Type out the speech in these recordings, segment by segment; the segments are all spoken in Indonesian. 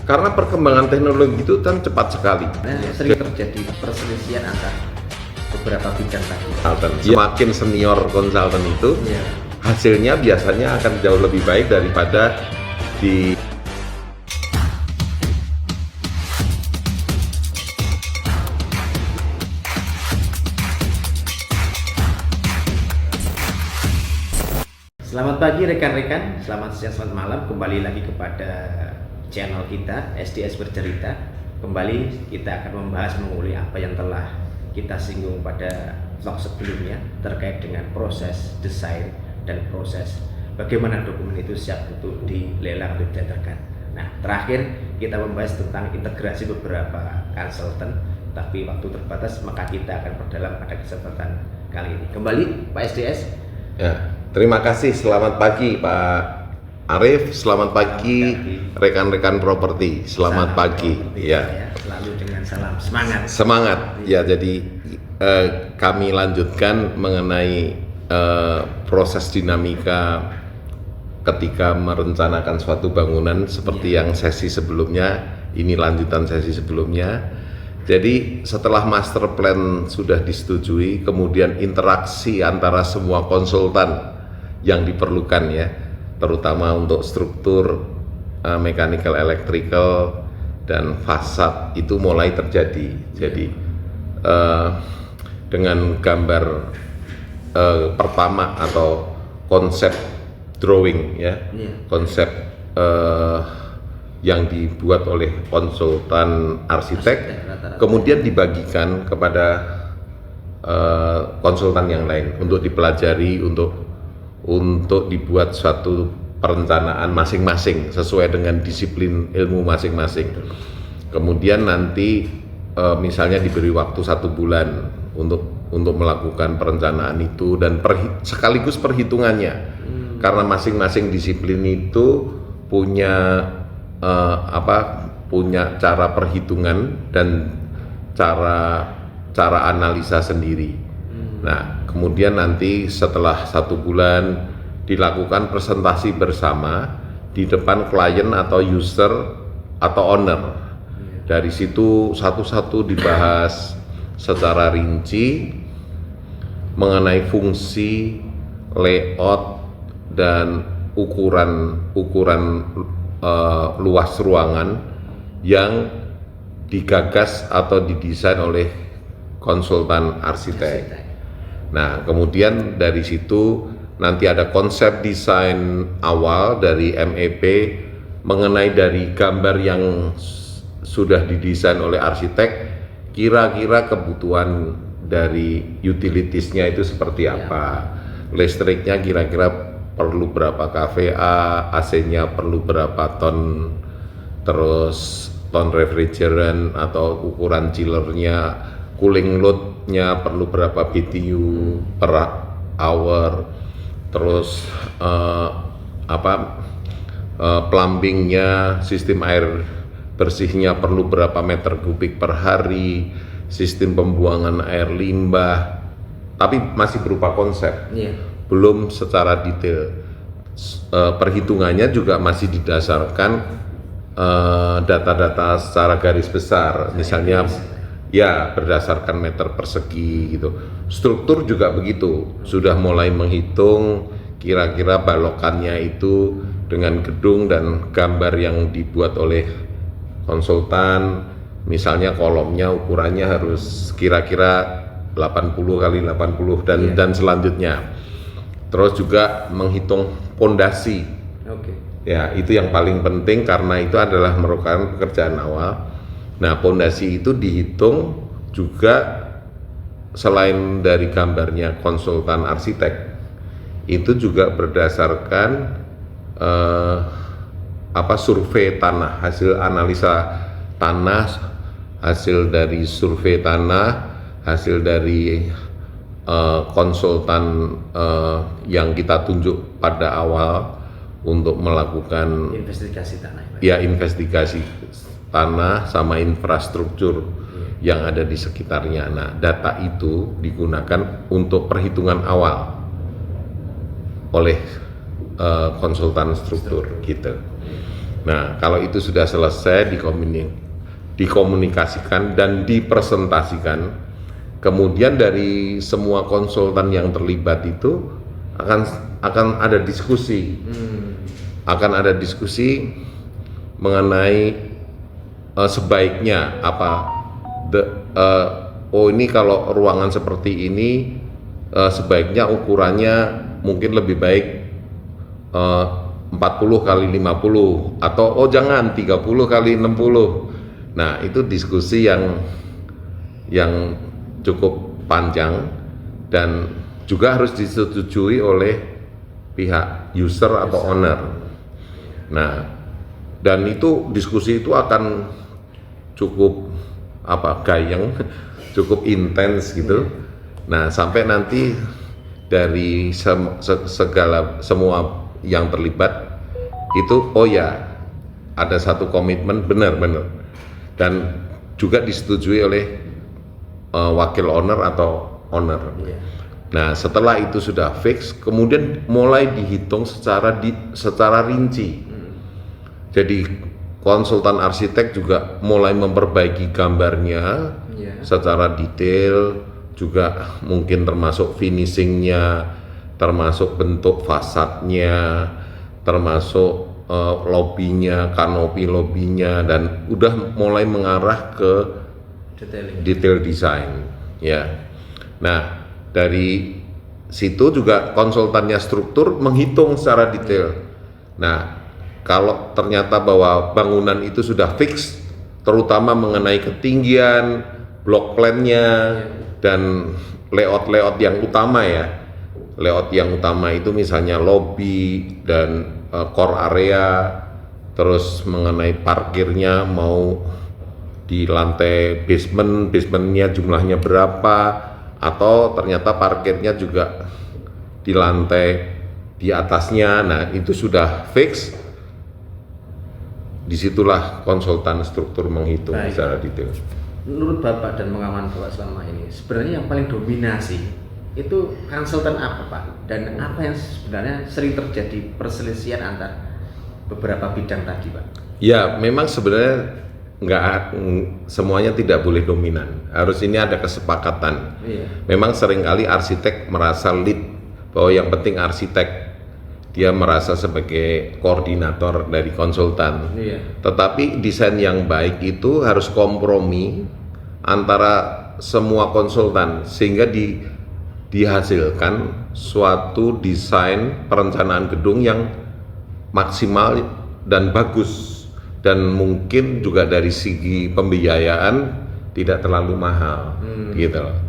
karena perkembangan teknologi itu kan cepat sekali. Sering terjadi perselisihan antara beberapa bidang tadi. Semakin senior konsultan itu, hasilnya biasanya akan jauh lebih baik daripada di Selamat pagi rekan-rekan, selamat siang, selamat malam. Kembali lagi kepada channel kita SDS Bercerita. Kembali kita akan membahas mengulik apa yang telah kita singgung pada vlog sebelumnya terkait dengan proses desain dan proses bagaimana dokumen itu siap untuk dilelang atau didaftarkan. Nah, terakhir kita membahas tentang integrasi beberapa konsultan, tapi waktu terbatas maka kita akan perdalam pada kesempatan kali ini. Kembali Pak SDS. Ya, terima kasih. Selamat pagi Pak Arif. Selamat pagi rekan-rekan properti. Selamat pagi. Ya. Selalu dengan salam semangat. Semangat. Ya, jadi kami lanjutkan mengenai proses dinamika ketika merencanakan suatu bangunan seperti yang sesi sebelumnya. Ini lanjutan sesi sebelumnya. Jadi setelah master plan sudah disetujui, kemudian interaksi antara semua konsultan yang diperlukan ya, terutama untuk struktur, mechanical, electrical, dan fasad itu mulai terjadi. Jadi dengan gambar pertama atau konsep drawing ya, konsep yang dibuat oleh konsultan arsitek, kemudian dibagikan kepada konsultan yang lain untuk dipelajari, untuk dibuat suatu perencanaan masing-masing sesuai dengan disiplin ilmu masing-masing. Kemudian nanti misalnya diberi waktu 1 bulan untuk melakukan perencanaan itu dan sekaligus perhitungannya, karena masing-masing disiplin itu punya punya cara perhitungan dan cara analisa sendiri. Nah, kemudian nanti setelah 1 bulan dilakukan presentasi bersama di depan klien atau user atau owner. Dari situ satu-satu dibahas secara rinci mengenai fungsi, layout, dan ukuran luas ruangan yang digagas atau didesain oleh konsultan arsitek. Nah, kemudian dari situ nanti ada konsep desain awal dari MEP mengenai dari gambar yang sudah didesain oleh arsitek, kira-kira kebutuhan dari utilitiesnya itu seperti apa, listriknya kira-kira perlu berapa kVA, AC-nya perlu berapa ton, terus ton refrigerant atau ukuran chillernya, cooling load-nya perlu berapa BTU per hour, terus plumbingnya, sistem air bersihnya perlu berapa meter kubik per hari, sistem pembuangan air limbah, tapi masih berupa konsep. Belum secara detail. Perhitungannya juga masih didasarkan data-data secara garis besar, misalnya ya berdasarkan meter persegi gitu. Struktur juga begitu, sudah mulai menghitung kira-kira balokannya itu dengan gedung dan gambar yang dibuat oleh konsultan, misalnya kolomnya ukurannya harus kira-kira 80 kali 80 dan selanjutnya. Terus juga menghitung pondasi. Ya, itu yang paling penting karena itu adalah merupakan pekerjaan awal. Nah, pondasi itu dihitung juga selain dari gambarnya konsultan arsitek, itu juga berdasarkan survei tanah, hasil analisa tanah, hasil dari survei tanah, hasil dari konsultan yang kita tunjuk pada awal untuk melakukan investigasi tanah. Ya, investigasi tanah sama infrastruktur yang ada di sekitarnya. Nah, data itu digunakan untuk perhitungan awal oleh konsultan struktur gitu. Nah, kalau itu sudah selesai dikomunikasikan dan dipresentasikan, kemudian dari semua konsultan yang terlibat itu akan ada diskusi, mengenai sebaiknya apa, ini kalau ruangan seperti ini sebaiknya ukurannya mungkin lebih baik 40 kali 50 atau jangan 30 kali 60. Nah, itu diskusi yang cukup panjang dan juga harus disetujui oleh pihak user atau owner. Nah, dan itu diskusi itu akan cukup gayeng, cukup intens gitu. Nah, sampai nanti dari semua yang terlibat itu ada satu komitmen benar-benar dan juga disetujui oleh wakil owner atau owner. Nah, setelah itu sudah fix, kemudian mulai dihitung secara rinci. Jadi konsultan arsitek juga mulai memperbaiki gambarnya secara detail, juga mungkin termasuk finishingnya, termasuk bentuk fasadnya, termasuk lobbynya, kanopi lobbynya, dan udah mulai mengarah ke detail design. Ya, nah dari situ juga konsultannya struktur menghitung secara detail. Nah, kalau ternyata bahwa bangunan itu sudah fix, terutama mengenai ketinggian, block plan-nya, dan layout yang utama ya. Layout yang utama itu misalnya lobby dan core area, terus mengenai parkirnya mau di lantai basementnya jumlahnya berapa, atau ternyata parkirnya juga di lantai di atasnya. Nah, itu sudah fix. Disitulah konsultan struktur menghitung secara detail. Menurut Bapak dan pengalaman Bapak selama ini, sebenarnya yang paling dominasi itu konsultan apa, Pak? Dan apa yang sebenarnya sering terjadi perselisihan antar beberapa bidang tadi, Pak? Ya, memang sebenarnya semuanya tidak boleh dominan. Harus ini ada kesepakatan. Memang seringkali arsitek merasa lead, bahwa yang penting arsitek, dia merasa sebagai koordinator dari konsultan. Tetapi desain yang baik itu harus kompromi antara semua konsultan sehingga dihasilkan suatu desain perencanaan gedung yang maksimal dan bagus, dan mungkin juga dari segi pembiayaan tidak terlalu mahal, gitu loh.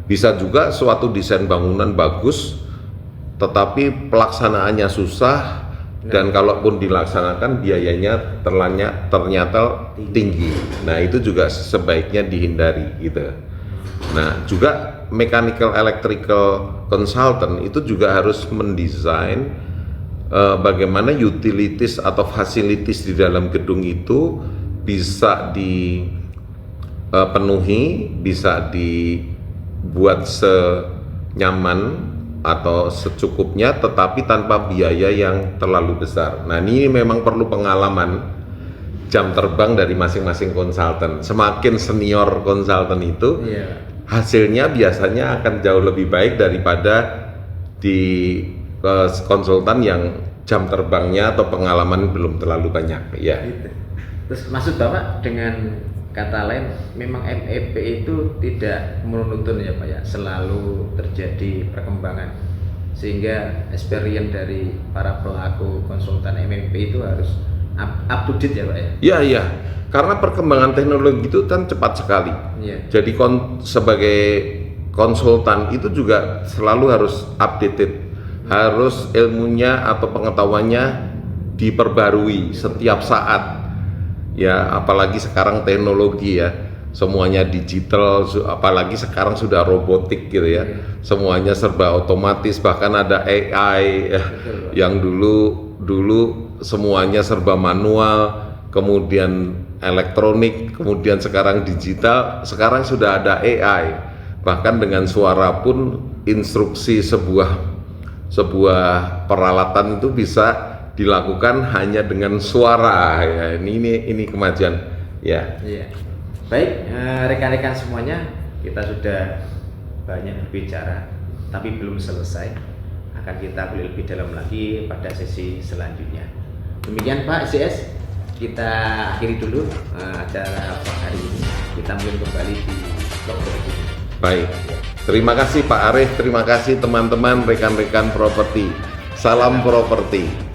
Bisa juga suatu desain bangunan bagus tetapi pelaksanaannya susah, dan kalaupun dilaksanakan biayanya ternyata tinggi. Nah, itu juga sebaiknya dihindari gitu. Nah, juga mechanical electrical consultant itu juga harus mendesain bagaimana utilities atau facilities di dalam gedung itu bisa dipenuhi, bisa dibuat senyaman atau secukupnya, tetapi tanpa biaya yang terlalu besar. Nah, ini memang perlu pengalaman, jam terbang dari masing-masing konsultan. Semakin senior konsultan itu, hasilnya biasanya akan jauh lebih baik daripada di konsultan yang jam terbangnya atau pengalaman belum terlalu banyak. Ya. Terus maksud Bapak dengan kata lain, memang MEP itu tidak monoton ya Pak ya, selalu terjadi perkembangan, sehingga experience dari para pelaku konsultan MEP itu harus up to date ya Pak ya? Iya, karena perkembangan teknologi itu kan cepat sekali. Jadi sebagai konsultan itu juga selalu harus updated, harus ilmunya atau pengetahuannya diperbarui setiap saat. Ya, apalagi sekarang teknologi ya, semuanya digital, apalagi sekarang sudah robotik gitu ya, semuanya serba otomatis, bahkan ada AI ya, yang dulu semuanya serba manual, kemudian elektronik, kemudian sekarang digital, sekarang sudah ada AI, bahkan dengan suara pun instruksi sebuah peralatan itu bisa dilakukan hanya dengan suara ya. Ini kemajuan ya. Iya. Baik, rekan-rekan semuanya, kita sudah banyak berbicara, tapi belum selesai. Akan kita kulik lebih dalam lagi pada sesi selanjutnya. Demikian Pak SDS, kita akhiri dulu acara hari ini. Kita mungkin kembali di vlog berikutnya. Baik, terima kasih Pak Arif, terima kasih teman-teman rekan-rekan properti. Salam properti.